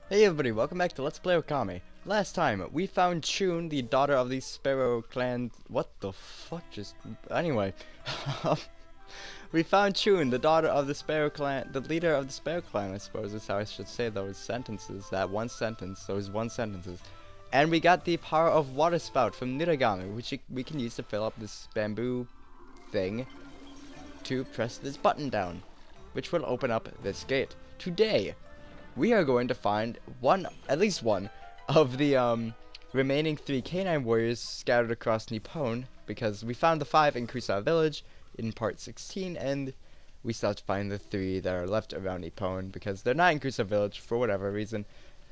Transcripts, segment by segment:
Hey everybody, welcome back to Let's Play Okami. Last time, we found Chun, the daughter of the Sparrow clan. What the fuck just... Anyway. We found Chun, the daughter of the Sparrow clan, the leader of the Sparrow clan, I suppose is how I should say those sentences. Those one sentences. And we got the power of water spout from Niragami, which we can use to fill up this bamboo thing to press this button down, which will open up this gate. Today, we are going to find at least one of the remaining 3 Canine Warriors scattered across Nippon, because we found the 5 in Kusa Village in part 16, and we still have to find the 3 that are left around Nippon, because they're not in Kusa Village for whatever reason.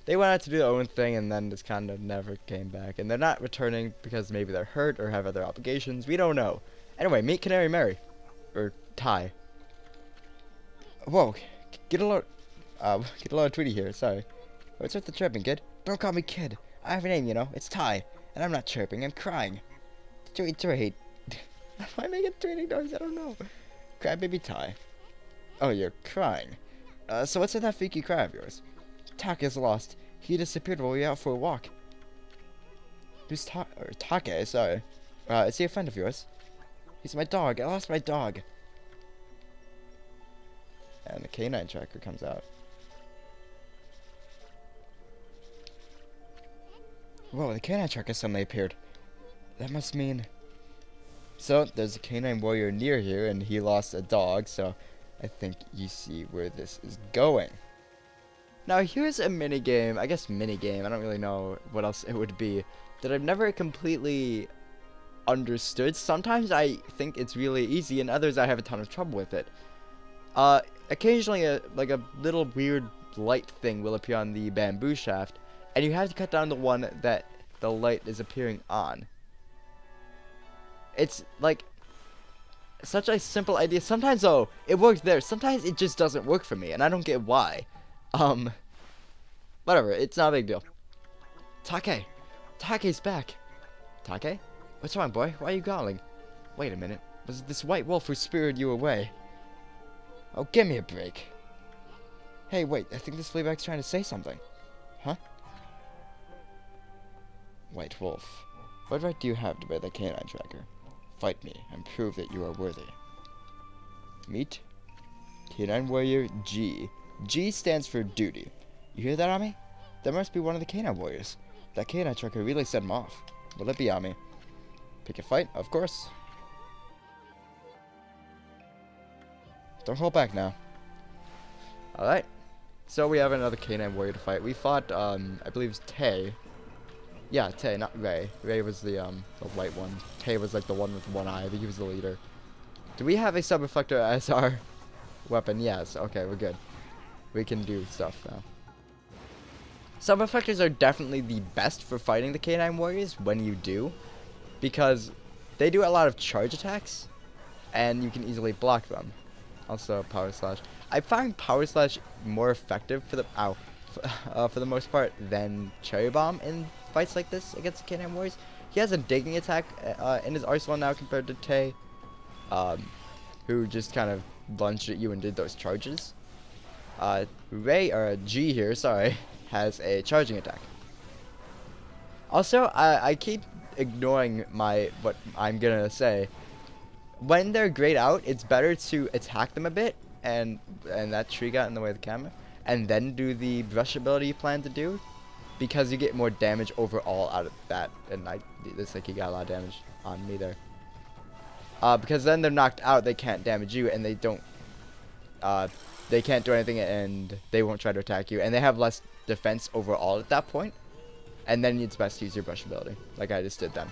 They went out to do their own thing and then just kind of never came back, and they're not returning because maybe they're hurt or have other obligations. We don't know. Anyway, meet Canary Mary. Or Tai. Whoa, get a load of Tweety here, sorry. What's with the chirping, kid? Don't call me kid. I have a name, you know. It's Ty. And I'm not chirping, I'm crying. Tweet. Why am I making tweeting noise? I don't know. Crybaby Ty. Oh, you're crying. So what's with that freaky cry of yours? Take's lost. He disappeared while we were out for a walk. Who's Take, sorry. Is he a friend of yours? He's my dog. I lost my dog. And the canine tracker comes out. Whoa, the canine tracker suddenly appeared. That must mean... So, there's a canine warrior near here, and he lost a dog, so I think you see where this is going. Now, here's a minigame, I don't really know what else it would be, that I've never completely understood. Sometimes I think it's really easy, and others I have a ton of trouble with it. Occasionally, a little weird light thing will appear on the bamboo shaft, and you have to cut down the one that the light is appearing on. It's like such a simple idea. Sometimes though, it works there. Sometimes it just doesn't work for me, and I don't get why. Whatever, it's not a big deal. Take's back. Take? What's wrong, boy? Why are you growling? Wait a minute. Was it this white wolf who spirited you away? Oh, give me a break. Hey, wait, I think this fleabag's trying to say something. Huh? White wolf. What right do you have to bear the canine tracker? Fight me and prove that you are worthy. Meet Canine Warrior G. G stands for duty. You hear that, Ami? That must be one of the Canine Warriors. That canine tracker really set him off. Will it be, Ami? Pick a fight, of course. Don't hold back now. Alright. So we have another Canine Warrior to fight. We fought, I believe it's Tay. Yeah, Tay, not Ray. Ray was the white one. Tay was like the one with one eye. I think he was the leader. Do we have a sub-reflector as our weapon? Yes. Okay, we're good. We can do stuff now. Sub-reflectors are definitely the best for fighting the Canine Warriors when you do, because they do a lot of charge attacks, and you can easily block them. Also, Power Slash. I find Power Slash more effective for the most part than Cherry Bomb in fights like this against the Canine Warriors. He has a digging attack in his arsenal now compared to Tay, who just kind of lunged at you and did those charges. G here, sorry, has a charging attack. Also, I keep ignoring what I'm gonna say. When they're grayed out, it's better to attack them a bit, and that tree got in the way of the camera, and then do the brush ability you plan to do, because you get more damage overall out of that. And it's like you got a lot of damage on me there. Because then they're knocked out, they can't damage you, and they can't do anything, and they won't try to attack you, and they have less defense overall at that point. And then it's best to use your brush ability, like I just did then.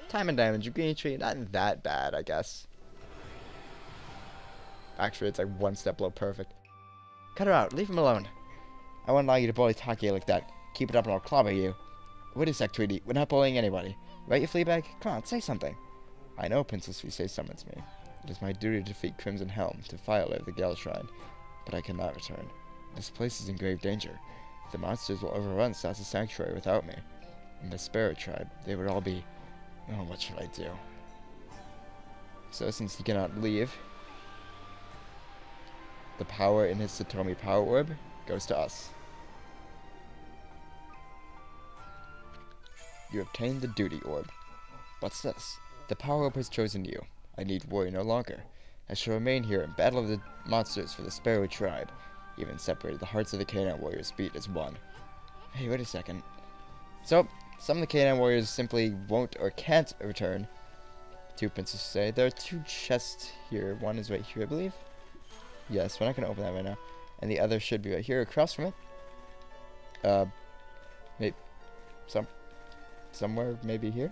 Time and damage, green tree, not that bad, I guess. Actually, it's like one step below perfect. Cut her out, leave him alone. I won't allow you to bully Take like that. Keep it up and I'll clobber you. Wait a sec, Tweety, we're not bullying anybody. Right, you fleabag? Come on, say something. I know Princess Fusay summons me. It is my duty to defeat Crimson Helm, to violate the Gale Shrine. But I cannot return. This place is in grave danger. The monsters will overrun Sasa Sanctuary without me. And the Sparrow tribe, they would all be... Oh, what should I do? So since he cannot leave, the power in his Satomi Power Orb goes to us. You obtained the duty orb. What's this? The power orb has chosen you. I need worry no longer. I shall remain here and battle the monsters for the Sparrow tribe. Even separated, the hearts of the Canine Warriors beat as one. Hey, wait a second. So, some of the Canine Warriors simply won't or can't return. Two princesses say. There are two chests here. One is right here, I believe. Yes, we're not going to open that right now. And the other should be right here across from it. Maybe somewhere maybe here?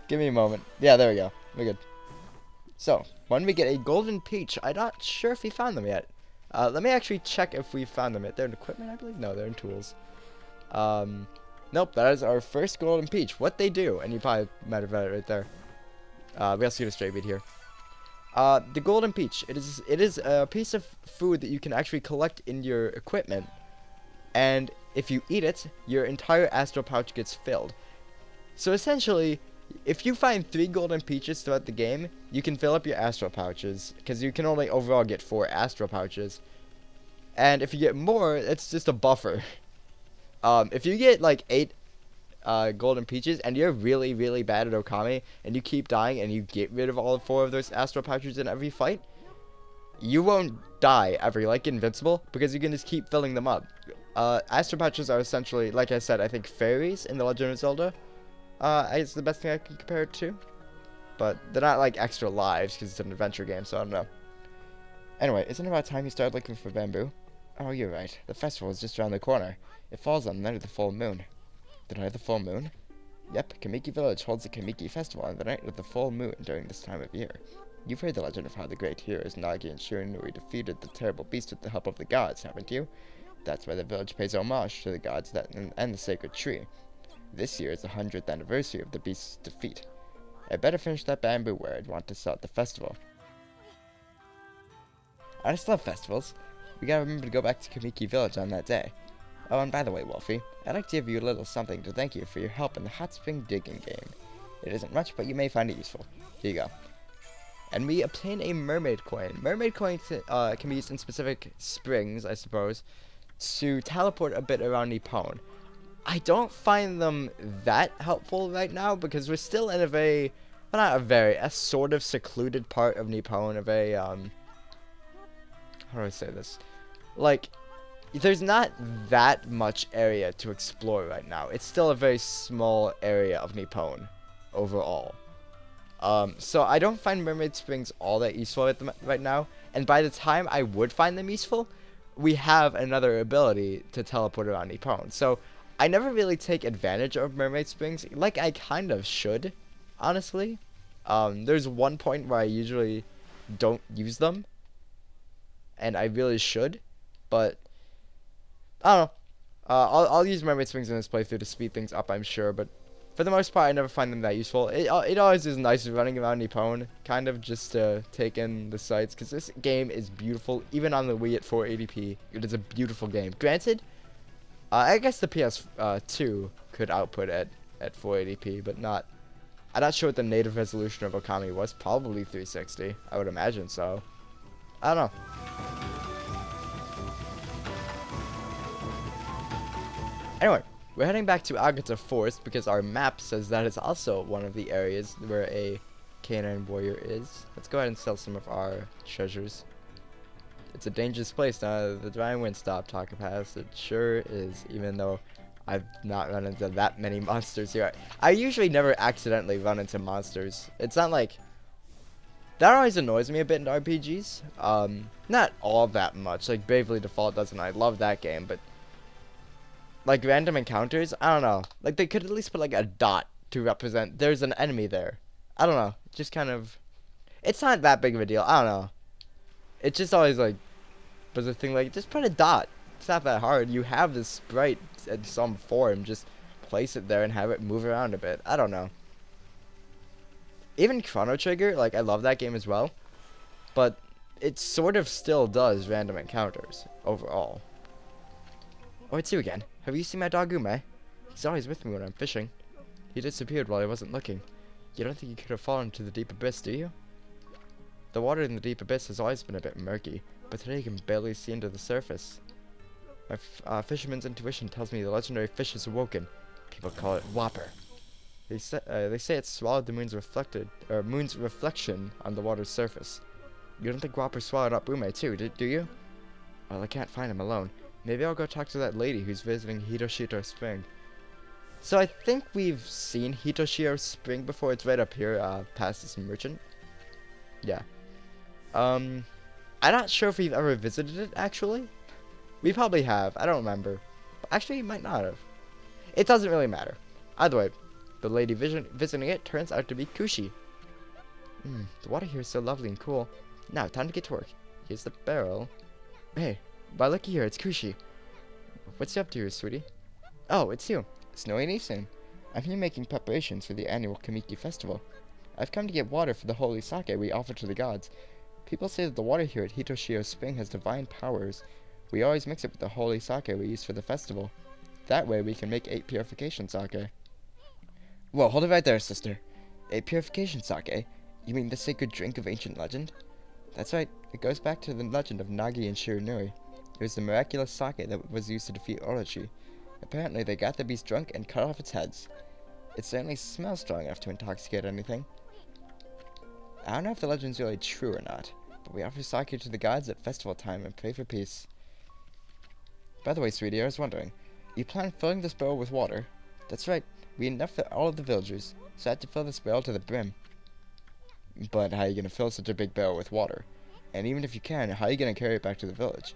Give me a moment. Yeah, there we go. We're good. So, when we get a golden peach, I'm not sure if we found them yet. Let me actually check if we found them yet. They're in equipment, I believe? No, they're in tools. Nope, that is our first golden peach. What they do, and you probably might have read it right there. We also get a straight beat here. The golden peach, it is a piece of food that you can actually collect in your equipment. And if you eat it, your entire astral pouch gets filled. So essentially, if you find 3 golden peaches throughout the game, you can fill up your astral pouches, because you can only overall get 4 astral pouches. And if you get more, it's just a buffer. If you get like 8 golden peaches and you're really, really bad at Okami, and you keep dying and you get rid of all 4 of those astral pouches in every fight, you won't die ever. You're like invincible, because you can just keep filling them up. Astral pouches are essentially, like I said, I think fairies in The Legend of Zelda. It's the best thing I can compare it to. But they're not like extra lives, because it's an adventure game, so I don't know. Anyway, isn't it about time you started looking for bamboo? Oh, you're right. The festival is just around the corner. It falls on the night of the full moon. The night of the full moon? Yep, Kamiki Village holds the Kamiki Festival on the night of the full moon during this time of year. You've heard the legend of how the great heroes Nagi and Susanoo defeated the terrible beast with the help of the gods, haven't you? That's why the village pays homage to the gods and the sacred tree. This year is the 100th anniversary of the beast's defeat. I'd better finish that bamboo where I'd want to sell at the festival. I just love festivals. We gotta remember to go back to Kamiki Village on that day. Oh, and by the way, Wolfie, I'd like to give you a little something to thank you for your help in the hot spring digging game. It isn't much, but you may find it useful. Here you go. And we obtain a mermaid coin. Mermaid coins can be used in specific springs, I suppose, to teleport a bit around Nippon. I don't find them that helpful right now, because we're still in a sort of secluded part of Nippon, a very, how do I say this? Like, there's not that much area to explore right now. It's still a very small area of Nippon, overall. So I don't find mermaid springs all that useful right now, and by the time I would find them useful, we have another ability to teleport around Nippon. So I never really take advantage of mermaid springs, like I kind of should, honestly. There's one point where I usually don't use them, and I really should, but I don't know. I'll use mermaid springs in this playthrough to speed things up, I'm sure, but for the most part, I never find them that useful. It always is nice running around Nippon, kind of just to take in the sights, because this game is beautiful, even on the Wii at 480p. It is a beautiful game. Granted, I guess the PS2 could output at 480p, but not. I'm not sure what the native resolution of Okami was. Probably 360. I would imagine so. I don't know. Anyway, we're heading back to Agata Forest because our map says that is also one of the areas where a Canine Warrior is. Let's go ahead and sell some of our treasures. It's a dangerous place now. The dry wind stopped, Takapass. It sure is, even though I've not run into that many monsters here. I usually never accidentally run into monsters. It's not like... That always annoys me a bit in RPGs. Not all that much. Like, Bravely Default doesn't. I love that game, but... Like, random encounters? I don't know. Like, they could at least put, like, a dot to represent there's an enemy there. I don't know. Just kind of... It's not that big of a deal. I don't know. It's just always, like... But the thing, like, just put a dot. It's not that hard. You have this sprite in some form. Just place it there and have it move around a bit. I don't know. Even Chrono Trigger, like, I love that game as well. But it sort of still does random encounters overall. Oh, it's you again. Have you seen my dog Ume? He's always with me when I'm fishing. He disappeared while I wasn't looking. You don't think he could have fallen into the deep abyss, do you? The water in the deep abyss has always been a bit murky, but today you can barely see into the surface. My fisherman's intuition tells me the legendary fish has awoken. people call it Whopper. They say it swallowed the moon's reflection on the water's surface. You don't think Whopper swallowed up Ume too, do you? Well, I can't find him alone. Maybe I'll go talk to that lady who's visiting Hitoshito Spring. So I think we've seen Hitoshito Spring before. It's right up here, past this merchant. Yeah. I'm not sure if we've ever visited it, actually. We probably have. I don't remember. But actually, we might not have. It doesn't really matter. Either way, the lady visiting it turns out to be Kushi. The water here is so lovely and cool. Now, time to get to work. Here's the barrel. Hey, why looky here, it's Kushi. What's you up to here, sweetie? Oh, it's you. Snowy Nissan. I'm here making preparations for the annual Kamiki festival. I've come to get water for the holy sake we offer to the gods. People say that the water here at Hitoshio Spring has divine powers. We always mix it with the holy sake we use for the festival. That way we can make 8 purification sake. Whoa, hold it right there, sister. 8 purification sake? You mean the sacred drink of ancient legend? That's right. It goes back to the legend of Nagi and Shiranui. It was the miraculous sake that was used to defeat Orochi. Apparently, they got the beast drunk and cut off its heads. It certainly smells strong enough to intoxicate anything. I don't know if the legend's really true or not, but we offer sake to the gods at festival time and pray for peace. By the way, sweetie, I was wondering, you plan filling this barrel with water? That's right. We had enough for all of the villagers, so I had to fill this barrel to the brim. But how are you going to fill such a big barrel with water? And even if you can, how are you going to carry it back to the village?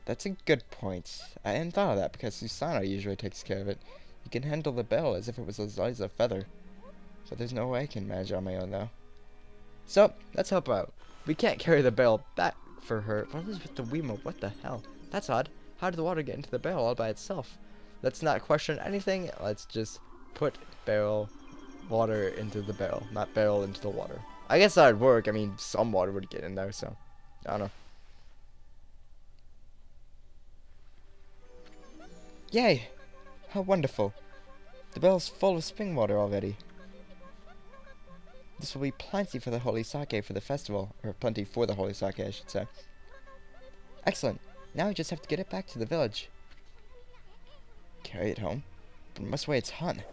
That's a good point. I hadn't thought of that because Susanoo usually takes care of it. You can handle the barrel as if it was as light as a feather. But there's no way I can manage it on my own, though. So, let's help her out. We can't carry the barrel back for her. What is with the Wiimote? What the hell? That's odd. How did the water get into the barrel all by itself? Let's not question anything. Let's just put water into the barrel, not barrel into the water. I guess that would work. I mean, some water would get in there, so I don't know. Yay! How wonderful. The barrel's full of spring water already. This will be plenty for the holy sake for the festival, or plenty for the holy sake, I should say. Excellent. Now we just have to get it back to the village. Carry it home? But it must weigh a ton.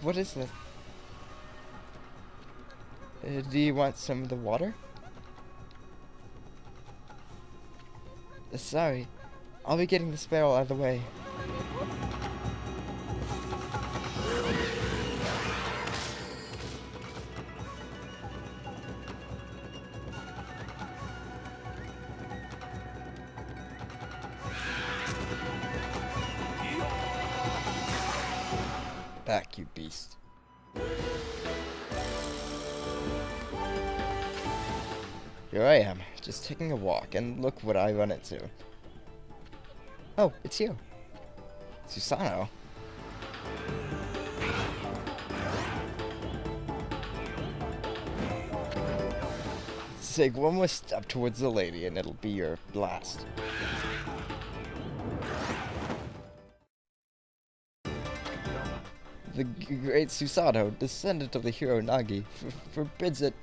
What is that? Do you want some of the water? Sorry. I'll be getting this barrel out of the way. Back, you beast. Here I am, just taking a walk, and look what I run into. Oh, it's you. Susanoo. Take one more step towards the lady, and it'll be your last. The great Susanoo, descendant of the hero Nagi, forbids it.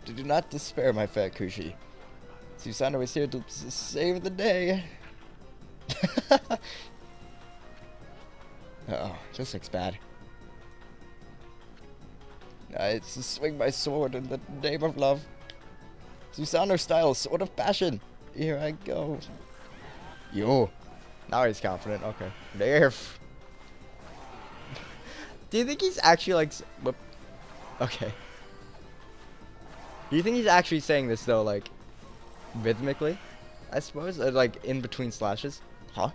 Do not despair, my fair Kushi. Susanoo is here to save the day. Uh-oh, this looks bad. It's to swing my sword in the name of love. Susanoo style, sword of passion. Here I go. Yo. Now he's confident. Okay. Nerf. Do you think he's actually like... Whoop. Okay. Do you think he's actually saying this though, like, rhythmically? I suppose? Or, like, in between slashes? Huh?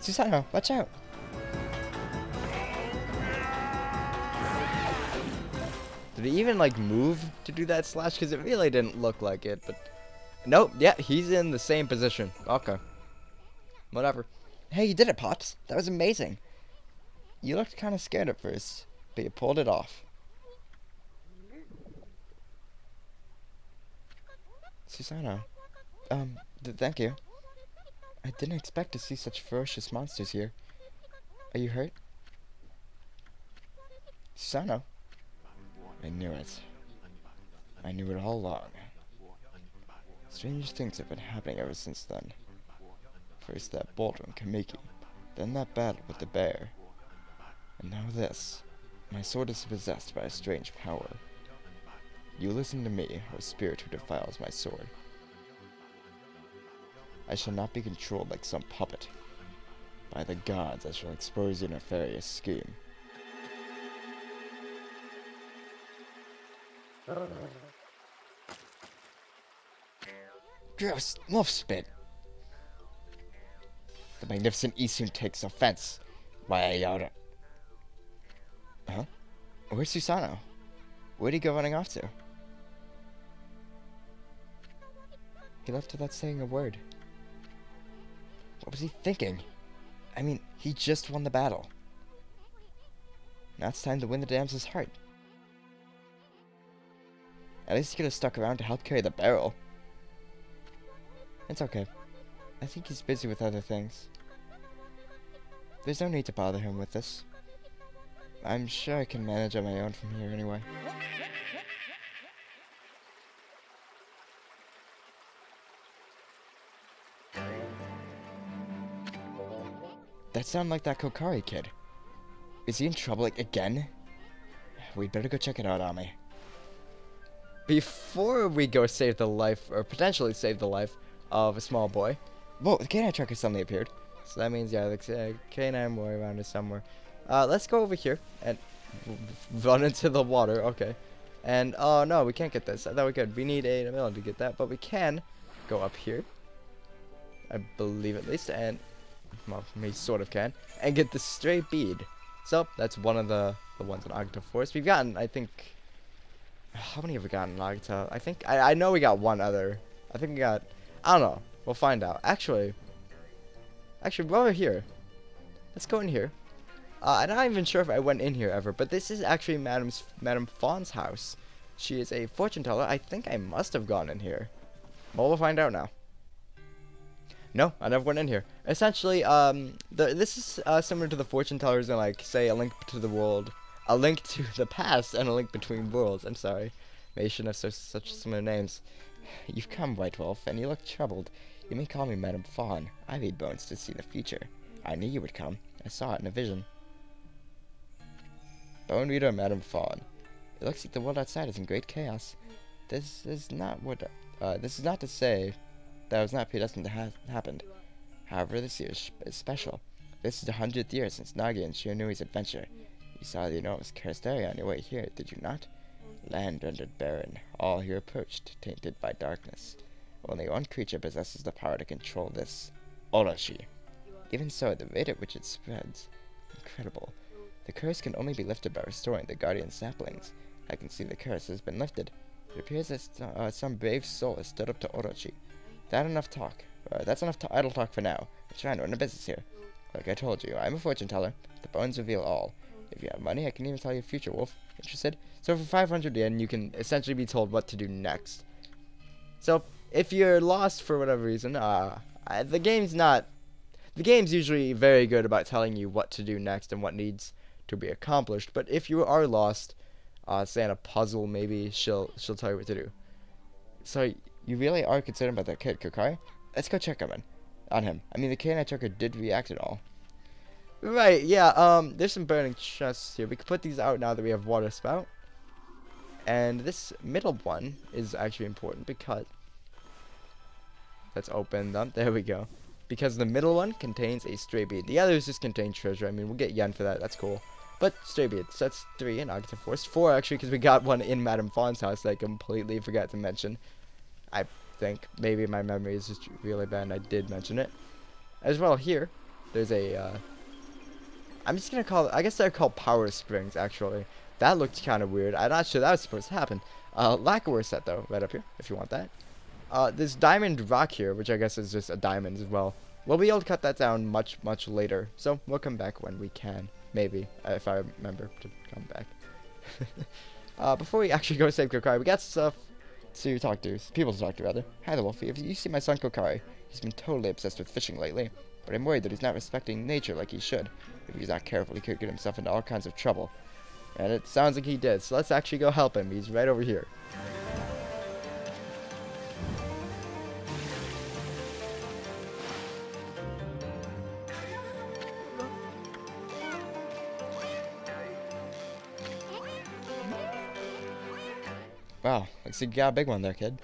Susanoo, watch out! Did he even, like, move to do that slash? Because it really didn't look like it, but... Nope, yeah, he's in the same position. Okay. Whatever. Hey, you did it, Pops. That was amazing. You looked kind of scared at first, but you pulled it off. Susanoo. Thank you. I didn't expect to see such ferocious monsters here. Are you hurt? Susanoo. I knew it. I knew it all along. Strange things have been happening ever since then. First that boulder in Kamiki, then that battle with the bear. And now this. My sword is possessed by a strange power. You listen to me, or spirit who defiles my sword. I shall not be controlled like some puppet. By the gods, I shall expose your nefarious scheme. Gross, wolf spit. The magnificent Isun takes offense. Why I yelled it. Huh? Where's Susanoo? Where'd he go running off to? He left without saying a word. What was he thinking? I mean, he just won the battle. Now it's time to win the damsel's heart. At least he could have stuck around to help carry the barrel. It's okay. I think he's busy with other things. There's no need to bother him with this. I'm sure I can manage on my own from here anyway. That sounded like that Kokari kid. Is he in trouble again? We'd better go check it out, Ami. Before we go save the life, or potentially save the life, of a small boy. Whoa, the canine trucker suddenly appeared. So that means, yeah, the Canine Warrior around is somewhere. Let's go over here and run into the water. Okay. And, oh no, we can't get this. I thought we could. We need a melon to get that, but we can go up here. I believe at least, and, well, we sort of can. And get the stray bead. So, that's one of the ones in Agata Forest. We've gotten, I think, how many have we gotten in Agata? I think, I know we got one other. I think we got, I don't know. We'll find out. Actually, we're over here. Let's go in here. I'm not even sure if I went in here ever, but this is actually Madame Fawn's house. She is a fortune teller. I think I must have gone in here. Well, we'll find out now. No, I never went in here. Essentially, this is similar to the fortune tellers in, like, say, A Link to the World, A Link to the Past, and A Link Between Worlds. I'm sorry. Maybe I shouldn't have such similar names. You've come, White Wolf, and you look troubled. You may call me Madame Fawn. I read bones to see the future. I knew you would come. I saw it in a vision. Bone Reader, Madame Fawn. It looks like the world outside is in great chaos. This is not to say that it was not predestined to happen. However, this year is special. This is the 100th year since Nagi and Shiranui's adventure. You saw the enormous Crescent on your way here, did you not? Land rendered barren, all here approached, tainted by darkness. Only one creature possesses the power to control this, Orochi. Even so, the rate at which it spreads, incredible. The curse can only be lifted by restoring the guardian saplings. I can see the curse has been lifted. It appears that some brave soul has stood up to Orochi. That's enough idle talk for now. I'm trying to run a business here. Like I told you, I'm a fortune teller. The bones reveal all. If you have money, I can even tell your future, Wolf. Interested? So for 500 yen, you can essentially be told what to do next. So, if you're lost for whatever reason, the game's usually very good about telling you what to do next and what needs to be accomplished. But if you are lost, say in a puzzle, maybe she'll tell you what to do. So, you really are concerned about that kid, Kokari? Let's go check on him. I mean, the canine trucker did react at all. Right, yeah, there's some burning chests here. We can put these out now that we have water spout. And this middle one is actually important because... Let's open them. There we go. Because the middle one contains a stray bead. The others just contain treasure. I mean, we'll get yen for that. That's cool. But stray beads. So that's 3 in Agata Forest. 4, actually, because we got one in Madame Fawn's house that I completely forgot to mention. I think. Maybe my memory is just really bad and I did mention it. As well, here, there's a... I'm just gonna call it, I guess they're called power springs, actually. That looked kind of weird. I'm not sure that was supposed to happen. Lacquer set, though, right up here, if you want that. This diamond rock here, which I guess is just a diamond as well. We'll be able to cut that down much, much later. So, we'll come back when we can. Maybe, if I remember to come back. Before we actually go save Kokari, we got stuff to talk to. People to talk to, rather. Hi there, Wolfie. If you see my son Kokari, he's been totally obsessed with fishing lately. But I'm worried that he's not respecting nature like he should. If he's not careful, he could get himself into all kinds of trouble. And it sounds like he did, so let's actually go help him. He's right over here. Wow, looks like you got a big one there, kid.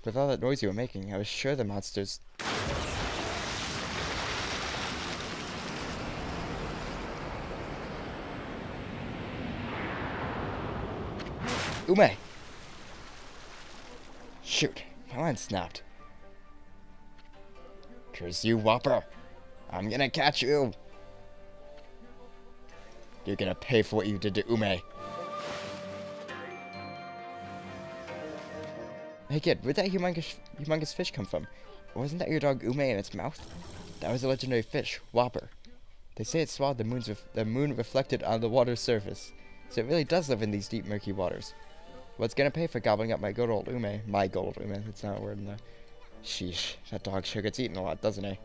With all that noise you were making, I was sure the monsters... Ume! Shoot, my line snapped. Curse you, Whopper! I'm gonna catch you! You're gonna pay for what you did to Ume. Hey kid, where'd that humongous fish come from? Wasn't that your dog Ume in its mouth? That was a legendary fish, Whopper. They say it swallowed the moon reflected on the water's surface, so it really does live in these deep, murky waters. What's gonna pay for gobbling up my good old Ume? My good old Ume, that's not a word in there. Sheesh, that dog sure gets eaten a lot, doesn't he?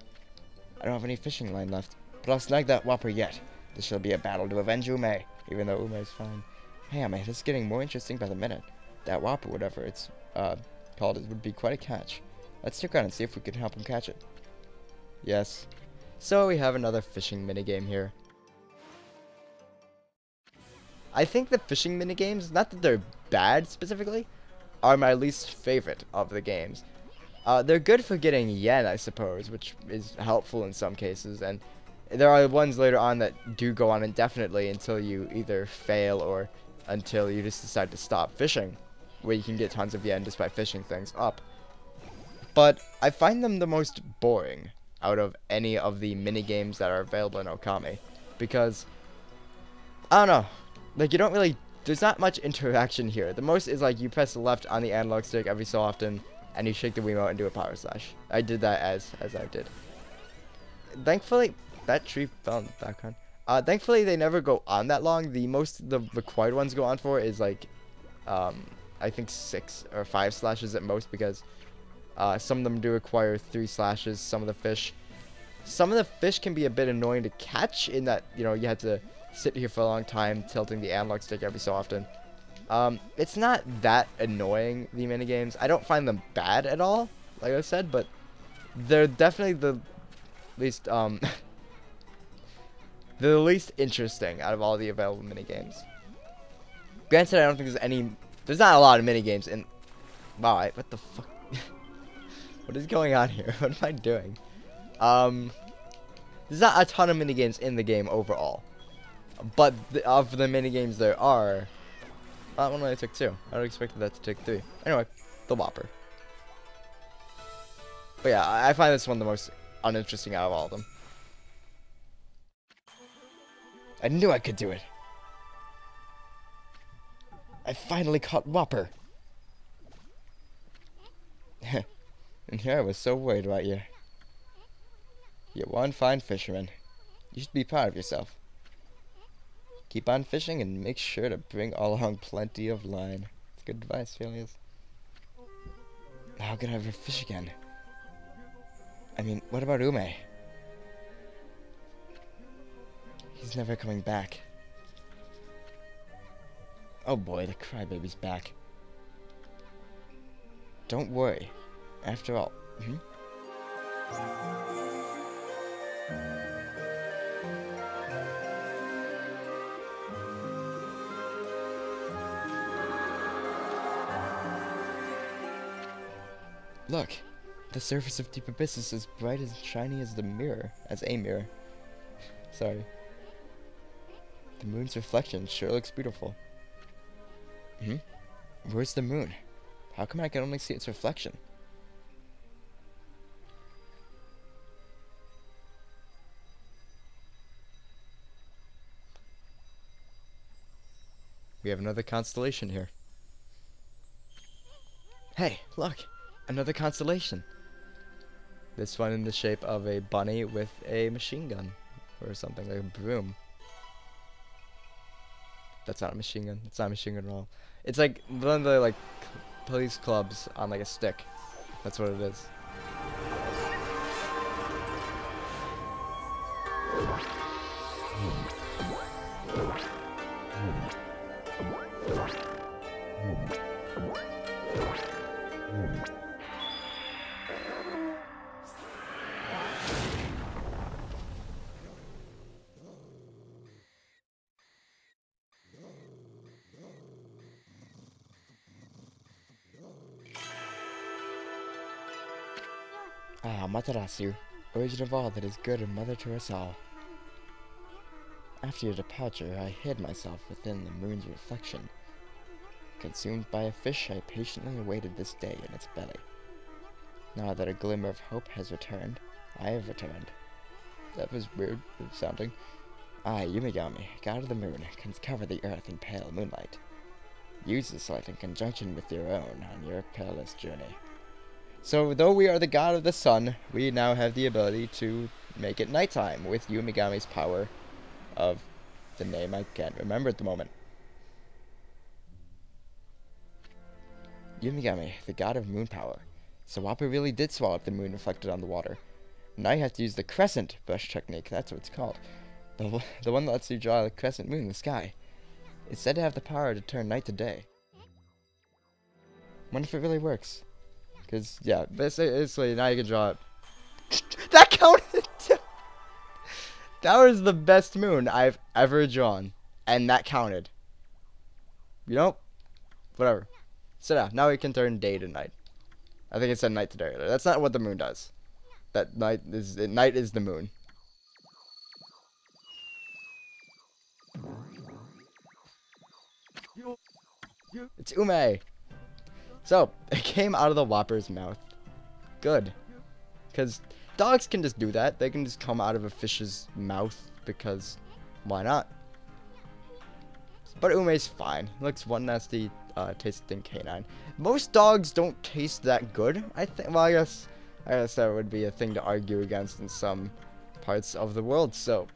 I don't have any fishing line left, but I'll snag that Whopper yet. This shall be a battle to avenge Ume, even though Ume's fine. Hey, Ume, this is getting more interesting by the minute. That Whopper, whatever it's called, it would be quite a catch. Let's stick around and see if we can help him catch it. Yes. So we have another fishing minigame here. I think the fishing minigames, not that they're bad specifically, are my least favorite of the games. They're good for getting yen, I suppose, which is helpful in some cases, and there are ones later on that do go on indefinitely until you either fail or until you just decide to stop fishing, where you can get tons of yen just by fishing things up. But I find them the most boring out of any of the minigames that are available in Okami, because, I don't know, like, you don't really, there's not much interaction here. The most is, like, you press left on the analog stick every so often, and you shake the Wiimote and do a power slash. I did that as I did. Thankfully, that tree fell in the background. Thankfully, they never go on that long. The most the required ones go on for is, like, I think 6 or 5 slashes at most, because some of them do require 3 slashes. Some of the fish can be a bit annoying to catch in that, you know, you have to sit here for a long time tilting the analog stick every so often. It's not that annoying, the minigames. I don't find them bad at all, like I said, but they're definitely the least, they're the least interesting out of all the available minigames. Granted, I don't think there's not a lot of minigames in, wow, what the fuck? What is going on here? What am I doing? There's not a ton of minigames in the game overall. But of the minigames there are, that one only took 2. I would have expected that to take 3. Anyway, the Whopper. But yeah, I find this one the most uninteresting out of all of them. I knew I could do it. I finally caught Whopper. And here I was so worried about you. You're one fine fisherman. You should be proud of yourself. Keep on fishing and make sure to bring along plenty of line. It's good advice, really is. How can I ever fish again? I mean, what about Ume? He's never coming back. Oh boy, the crybaby's back. Don't worry. After all, Look, the surface of deep abyss is as bright and shiny as a mirror. Sorry. The moon's reflection sure looks beautiful. Where's the moon? How come I can only see its reflection? We have another constellation here. Hey, look! Another constellation! This one in the shape of a bunny with a machine gun. Or something, like a broom. That's not a machine gun. It's not a machine gun at all. It's like one of the, like, police clubs on, like, a stick. That's what it is. Amaterasu, origin of all that is good and mother to us all. After your departure, I hid myself within the moon's reflection. Consumed by a fish, I patiently awaited this day in its belly. Now that a glimmer of hope has returned, I have returned. That was weird sounding. I, Yumigami, god of the moon, can cover the earth in pale moonlight. Use this light in conjunction with your own on your perilous journey. So, though we are the god of the sun, we now have the ability to make it nighttime with Yumigami's power of the name I can't remember at the moment. Yumigami, the god of moon power. Sawapa really did swallow up the moon reflected on the water. Now you have to use the Crescent brush technique, that's what it's called. The one that lets you draw the crescent moon in the sky. It's said to have the power to turn night to day. Wonder if it really works. Because, yeah, basically now you can draw it. That counted too! That was the best moon I've ever drawn. And that counted. You know? Whatever. So yeah, now we can turn day to night. I think it said night to day earlier. That's not what the moon does. Night is the moon. It's Ume! So, it came out of the Whopper's mouth. Good. Because dogs can just do that. They can just come out of a fish's mouth because why not? But Ume's fine. Looks one nasty tasting canine. Most dogs don't taste that good, I think. Well, I guess that would be a thing to argue against in some parts of the world. So,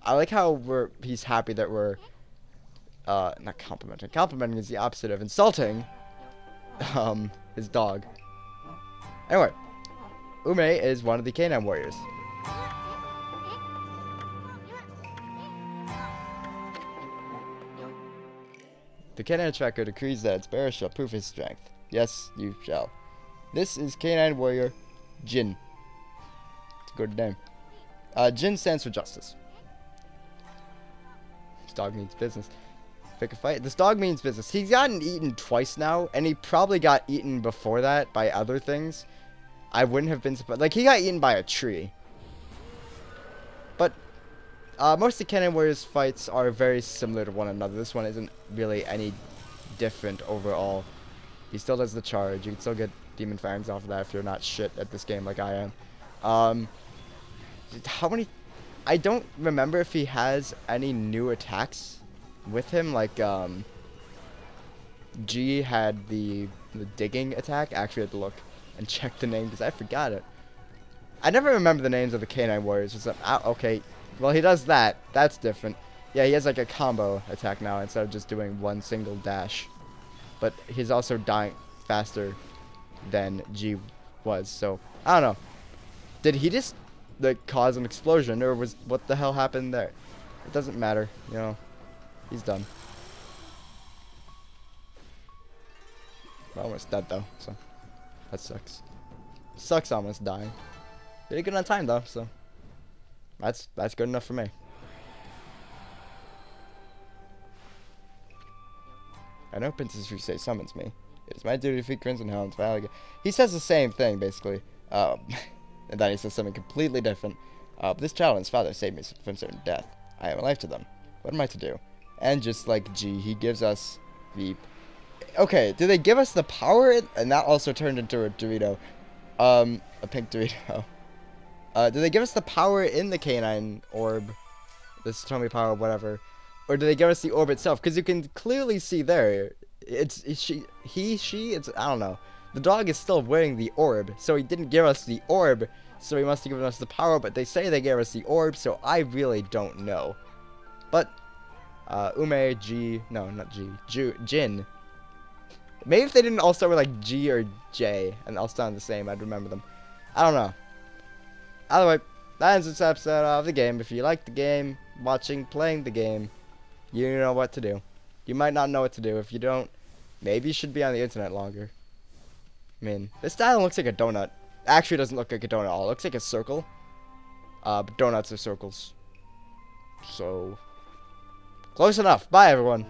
I like how he's happy that we're not complimenting. Complimenting is the opposite of insulting his dog. Anyway, Ume is one of the Canine Warriors. The Canine Tracker decrees that its bearer shall prove his strength. Yes, you shall. This is Canine Warrior Jin. It's a good name. Jin stands for justice. This dog means business. Pick a fight. This dog means business. He's gotten eaten twice now, and he probably got eaten before that by other things. I wouldn't have been surprised. Like, he got eaten by a tree. But most of the Canine Warriors fights are very similar to one another. This one isn't really any different overall. He still does the charge. You can still get Demon Fangs off of that if you're not shit at this game like I am. How many... I don't remember if he has any new attacks with him. Like, G had the digging attack. Actually, I had to look and check the name because I forgot it. I never remember the names of the Canine Warriors. Okay, well, he does that. That's different. Yeah, he has like a combo attack now instead of just doing one single dash. But he's also dying faster than G was. So, I don't know. Did he just like cause an explosion, or was what the hell happened there? It doesn't matter, you know. He's done. We're almost dead though, so that sucks. Sucks almost dying. Did good on time though, so that's good enough for me. I know Princess Risei summons me. It is my duty to defeat Crimson Helm's Valley. He says the same thing basically. And then he says something completely different. This child and his father saved me from certain death. I am alive to them. What am I to do? And just like G, he gives us the... Okay, do they give us the power? And that also turned into a Dorito. A pink Dorito. Do they give us the power in the canine orb? The Satomi power, whatever. Or do they give us the orb itself? Because you can clearly see there. It's I don't know. The dog is still wearing the orb, so he didn't give us the orb, so he must have given us the power, but they say they gave us the orb, so I really don't know. But, Ume, G, no, not G, Jin. Maybe if they didn't all start with like G or J, and all sound the same, I'd remember them. I don't know. Either way, that ends this episode of the game. If you like the game, playing the game, you know what to do. You might not know what to do. If you don't, maybe you should be on the internet longer. I mean, this dial looks like a donut. Actually, it doesn't look like a donut at all. It looks like a circle. But donuts are circles. So, close enough. Bye, everyone.